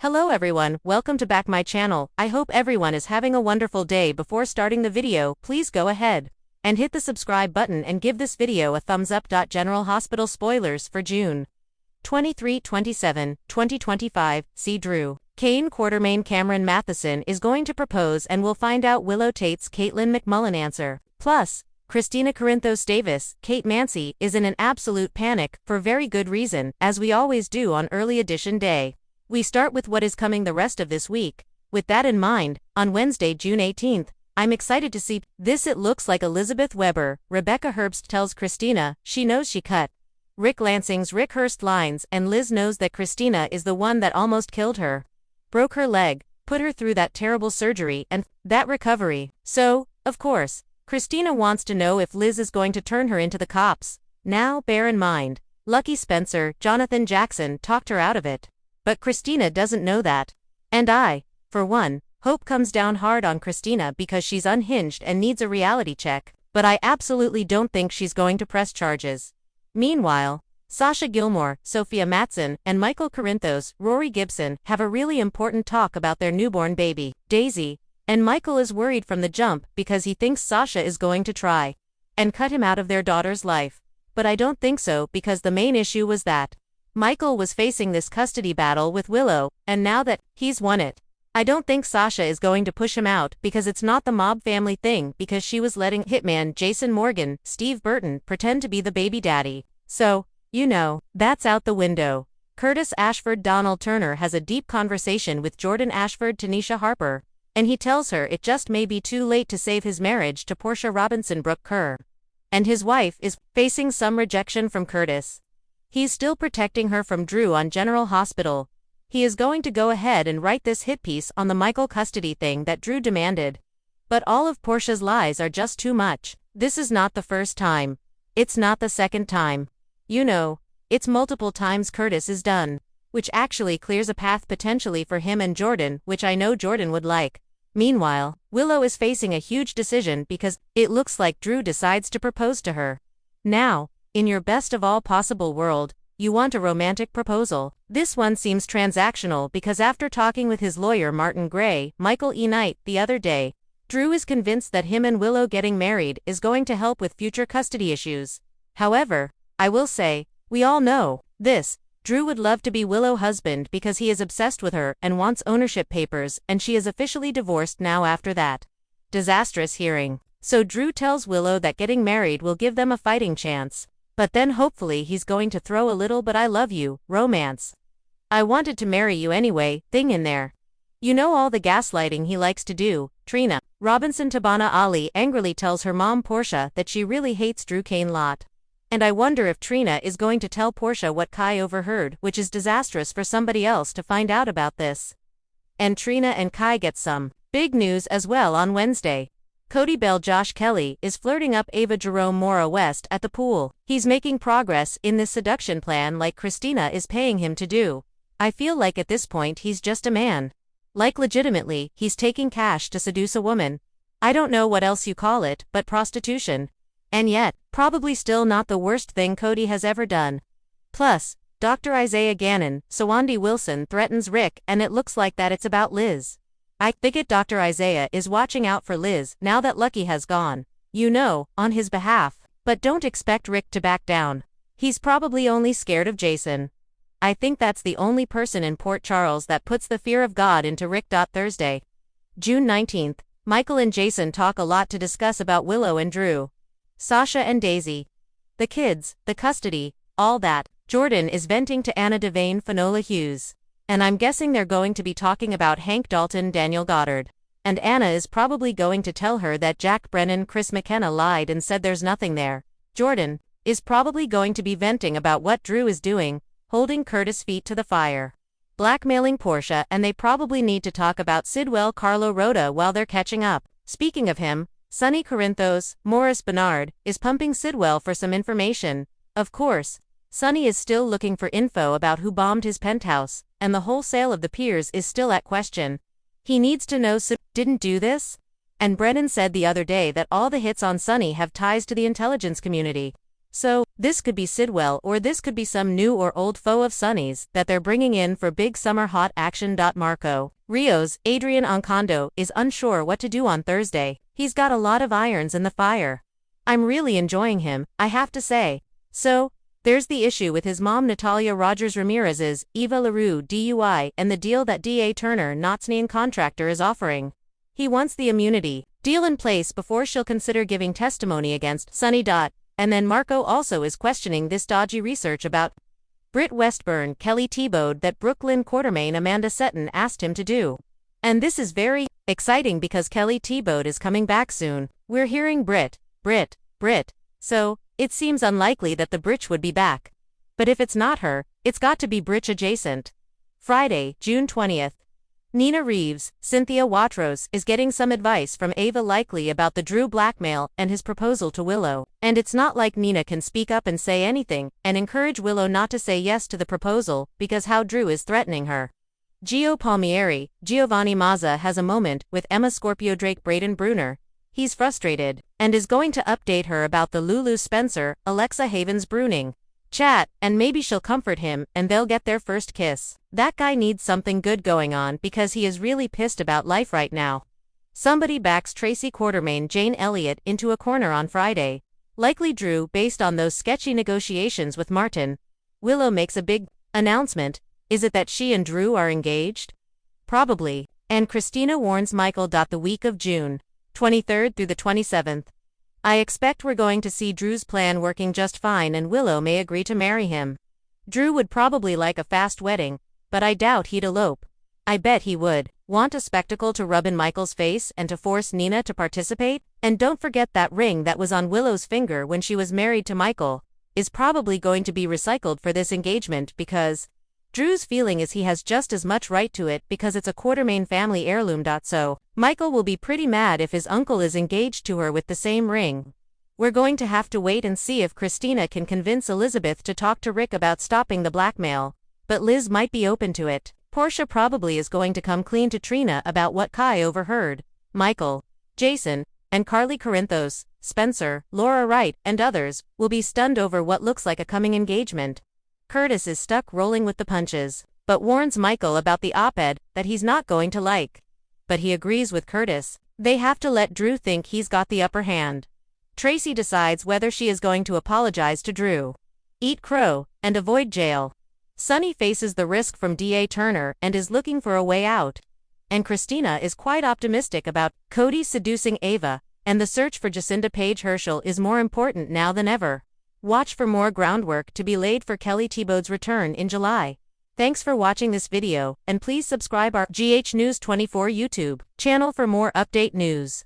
Hello everyone, welcome to back my channel. I hope everyone is having a wonderful day. Before starting the video, please go ahead and hit the subscribe button and give this video a thumbs up. General Hospital spoilers for June 23-27, 2025, see Drew Kane Quartermain. Cameron Matheson is going to propose and we'll find out Willow Tate's Caitlin McMullen answer. Plus, Kristina Corinthos Davis, Kate Mancy, is in an absolute panic, for very good reason, as we always do on early edition day. We start with what is coming the rest of this week. With that in mind, on Wednesday, June 18th, I'm excited to see this. It looks like Elizabeth Weber. Rebecca Herbst tells Kristina she knows she cut Rick Lansing's Rick Hurst lines, and Liz knows that Kristina is the one that almost killed her, broke her leg, put her through that terrible surgery and that recovery. So, of course, Kristina wants to know if Liz is going to turn her into the cops. Now, bear in mind, Lucky Spencer, Jonathan Jackson, talked her out of it. But Kristina doesn't know that. And I, for one, hope comes down hard on Kristina because she's unhinged and needs a reality check, but I absolutely don't think she's going to press charges. Meanwhile, Sasha Gilmore, Sophia Matson, and Michael Corinthos, Rory Gibson, have a really important talk about their newborn baby, Daisy, and Michael is worried from the jump because he thinks Sasha is going to try and cut him out of their daughter's life. But I don't think so, because the main issue was that Michael was facing this custody battle with Willow, and now that he's won it, I don't think Sasha is going to push him out, because it's not the mob family thing, because she was letting hitman Jason Morgan, Steve Burton, pretend to be the baby daddy. So, you know, that's out the window. Curtis Ashford. Donald Turner has a deep conversation with Jordan Ashford, Tanisha Harper, and he tells her it just may be too late to save his marriage to Portia Robinson Brooke Kerr. And his wife is facing some rejection from Curtis. He's still protecting her from Drew on General Hospital. He is going to go ahead and write this hit piece on the Michael custody thing that Drew demanded. But all of Portia's lies are just too much. This is not the first time. It's not the second time. You know, it's multiple times Curtis is done. Which actually clears a path potentially for him and Jordan, which I know Jordan would like. Meanwhile, Willow is facing a huge decision because it looks like Drew decides to propose to her. Now, in your best of all possible world, you want a romantic proposal. This one seems transactional because after talking with his lawyer Martin Gray, Michael E. Knight, the other day, Drew is convinced that him and Willow getting married is going to help with future custody issues. However, I will say, we all know this. Drew would love to be Willow's husband because he is obsessed with her and wants ownership papers, and she is officially divorced now after that disastrous hearing. So Drew tells Willow that getting married will give them a fighting chance. But then hopefully he's going to throw a little "but I love you" romance, "I wanted to marry you anyway" thing in there. You know, all the gaslighting he likes to do. Trina Robinson. Tabana Ali angrily tells her mom Portia that she really hates Drew Kane lot. And I wonder if Trina is going to tell Portia what Kai overheard, which is disastrous for somebody else to find out about this. And Trina and Kai get some big news as well on Wednesday. Cody Bell Josh Kelly is flirting up Ava Jerome Mora West at the pool. He's making progress in this seduction plan like Kristina is paying him to do. I feel like at this point he's just a man. Like legitimately, he's taking cash to seduce a woman. I don't know what else you call it, but prostitution. And yet, probably still not the worst thing Cody has ever done. Plus, Dr. Isaiah Gannon, Sawandi Wilson threatens Rick, and it looks like that it's about Liz. I think Dr. Isaiah is watching out for Liz now that Lucky has gone, you know, on his behalf. But don't expect Rick to back down. He's probably only scared of Jason. I think that's the only person in Port Charles that puts the fear of God into Rick. Thursday, June 19th, Michael and Jason talk a lot to discuss about Willow and Drew, Sasha and Daisy, the kids, the custody, all that. Jordan is venting to Anna Devane Finola Hughes. And I'm guessing they're going to be talking about Hank Dalton, Daniel Goddard. And Anna is probably going to tell her that Jack Brennan, Chris McKenna lied and said there's nothing there. Jordan is probably going to be venting about what Drew is doing, holding Curtis' feet to the fire, blackmailing Portia, and they probably need to talk about Sidwell Carlo Rhoda while they're catching up. Speaking of him, Sonny Corinthos, Morris Bernard, is pumping Sidwell for some information. Of course, Sonny is still looking for info about who bombed his penthouse, and the whole sale of the piers is still at question. He needs to know Sid didn't do this? And Brennan said the other day that all the hits on Sonny have ties to the intelligence community. So, this could be Sidwell or this could be some new or old foe of Sunny's that they're bringing in for big summer hot action. Marco Rios, Adrian Oncondo, is unsure what to do on Thursday. He's got a lot of irons in the fire. I'm really enjoying him, I have to say. So, there's the issue with his mom Natalia Rogers Ramirez's Eva LaRue DUI and the deal that DA Turner Knotsnian contractor is offering. He wants the immunity deal in place before she'll consider giving testimony against Sunny. And then Marco also is questioning this dodgy research about Britt Westburn, Kelly Thiebaud that Brooklyn Quartermain Amanda Setton asked him to do. And this is very exciting because Kelly Thiebaud is coming back soon. We're hearing Britt. So, it seems unlikely that the Britch would be back. But if it's not her, it's got to be Britch adjacent. Friday, June 20th. Nina Reeves, Cynthia Watros, is getting some advice from Ava Likely about the Drew blackmail and his proposal to Willow. And it's not like Nina can speak up and say anything, and encourage Willow not to say yes to the proposal, because how Drew is threatening her. Gio Palmieri, Giovanni Mazza has a moment with Emma Scorpio Drake Braden Bruner. He's frustrated, and is going to update her about the Lulu Spencer, Alexa Havens Bruning chat, and maybe she'll comfort him, and they'll get their first kiss. That guy needs something good going on because he is really pissed about life right now. Somebody backs Tracy Quartermain Jane Elliott into a corner on Friday. Likely Drew based on those sketchy negotiations with Martin. Willow makes a big announcement. Is it that she and Drew are engaged? Probably. And Kristina warns Michael. The week of June 23rd through the 27th. I expect we're going to see Drew's plan working just fine and Willow may agree to marry him. Drew would probably like a fast wedding, but I doubt he'd elope. I bet he would want a spectacle to rub in Michael's face and to force Nina to participate. And don't forget that ring that was on Willow's finger when she was married to Michael is probably going to be recycled for this engagement because Drew's feeling is he has just as much right to it because it's a Quartermain family heirloom. So, Michael will be pretty mad if his uncle is engaged to her with the same ring. We're going to have to wait and see if Kristina can convince Elizabeth to talk to Rick about stopping the blackmail, but Liz might be open to it. Portia probably is going to come clean to Trina about what Kai overheard. Michael, Jason, and Carly Corinthos, Spencer, Laura Wright, and others will be stunned over what looks like a coming engagement. Curtis is stuck rolling with the punches, but warns Michael about the op-ed that he's not going to like. But he agrees with Curtis. They have to let Drew think he's got the upper hand. Tracy decides whether she is going to apologize to Drew, eat crow, and avoid jail. Sunny faces the risk from DA Turner and is looking for a way out. And Kristina is quite optimistic about Cody seducing Ava, and the search for Jacinda Page Herschel is more important now than ever. Watch for more groundwork to be laid for Kelly Thiebaud's return in July. Thanks for watching this video, and please subscribe our GH News 24 YouTube channel for more update news.